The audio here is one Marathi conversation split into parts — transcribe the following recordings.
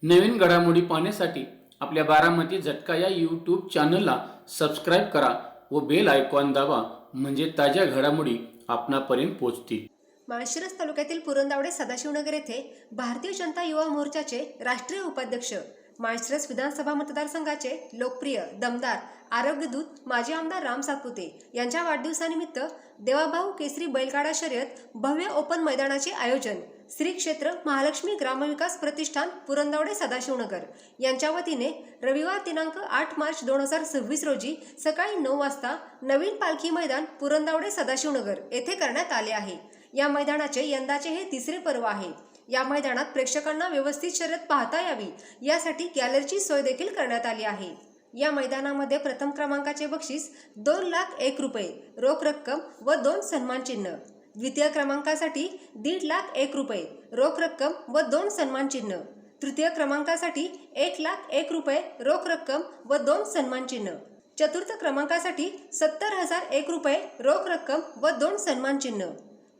नवीन घडामोडी पाहण्यासाठी आपल्या बारामती झटका या यूट्यूब चॅनलला सबस्क्राईब करा व बेल आयकॉन दाबा, म्हणजे ताज्या घडामोडी आपणापर्यंत पोहोचतील। माळशिरस तालुक्यातील पुरंदावडे सदाशिवनगर येथे भारतीय जनता युवा मोर्चाचे राष्ट्रीय उपाध्यक्ष, माळशिरस विधानसभा मतदारसंघाचे लोकप्रिय दमदार आरोग्यदूत माजी आमदार राम सातपुते यांच्या वाढदिवसानिमित्त देवाभाऊ केसरी बैलगाडा शर्यत भव्य ओपन मैदानाचे आयोजन श्री क्षेत्र महालक्ष्मी ग्रामविकास प्रतिष्ठान पुरंदावडे सदाशिवनगर यांच्या वतीने रविवार दिनांक 8 मार्च 2026 रोजी सकाळी 9 वाजता नवीन पालखी मैदान पुरंदावडे सदाशिवनगर येथे करण्यात आले आहे। या मैदानाचे यंदाचे हे तिसरे पर्व आहे। या मैदानात प्रेक्षकांना व्यवस्थित शर्यत पाहता यावी यासाठी गॅलरीची सोय देखील करण्यात आली आहे। या मैदानामध्ये प्रथम क्रमांकाचे बक्षीस 2,01,000 रुपये रोख रक्कम व 2 सन्मान चिन्ह, द्वितीय क्रमांकासाठी 1,50,001 रुपये रोख रक्कम व 2 सन्मान चिन्ह, तृतीय क्रमांकासाठी 1,01,000 रुपये रोख रक्कम व 2 सन्मान चिन्ह, चतुर्थ क्रमांकासाठी 70,001 रुपये रोख रक्कम व 2 सन्मान चिन्ह,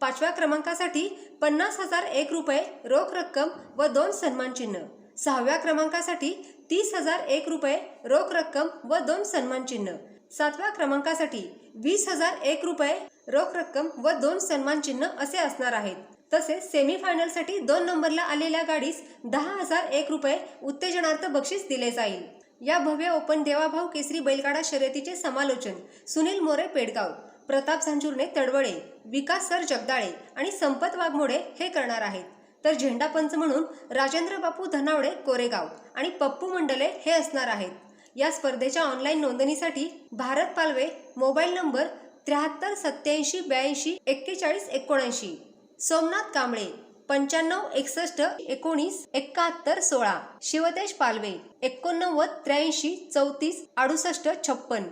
पाचव्या क्रमांकासाठी 50,001 रुपये रोख रक्कम व 2 सन्मान चिन्ह, सहाव्या क्रमांकासाठी 30,001 रुपये रोख रक्कम व 2 सन्मान चिन्ह, सातव्या क्रमांकासाठी 20,001 रुपये रोख रक्कम व 2 सन्मान चिन्ह असे असणार आहेत। तसेच सेमीफायनलसाठी 2 नंबरला आलेल्या गाडीस 10,001 रुपये उत्तेजनार्थ बक्षीस दिले जाईल। या भव्य ओपन देवाभाऊ केसरी बैलगाडा शर्यतीचे समालोचन सुनील मोरे पेडगाव, प्रताप झांजुर्णे तडवळे, विकास सर जगदाळे आणि संपत वाघमोडे हे करणार आहेत। तर झेंडा पंच म्हणून राजेंद्र बापू धनावडे कोरेगाव आणि पप्पू मंडले हे असणार आहेत। या स्पर्धेच्या ऑनलाईन नोंदणीसाठी भारत पालवे, मोबाईल नंबर 73 87 82 41 79, सोमनाथ कांबळे 95 61 19 71 16, शिवतेज पालवे 89 83 34 68 56,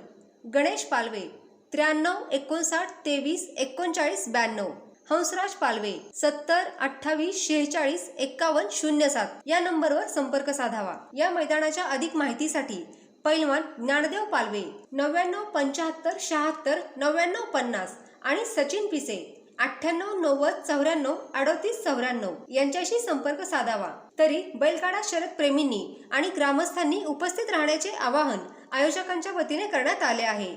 गणेश पालवे 93 59 23 39 92, हंसराज पालवे 70 28 46 51 07 या नंबरवर संपर्क साधावा। या मैदानाच्या अधिक माहितीसाठी पैलवान ज्ञानदेव पालवे 99 75 76 99 50 आणि सचिन पिसे 98 90 94 38 94 यांच्याशी संपर्क साधावा। तरी बैलगाडा शर्यत प्रेमींनी आणि ग्रामस्थांनी उपस्थित राहण्याचे आवाहन आयोजकांच्या वतीने करण्यात आले आहे।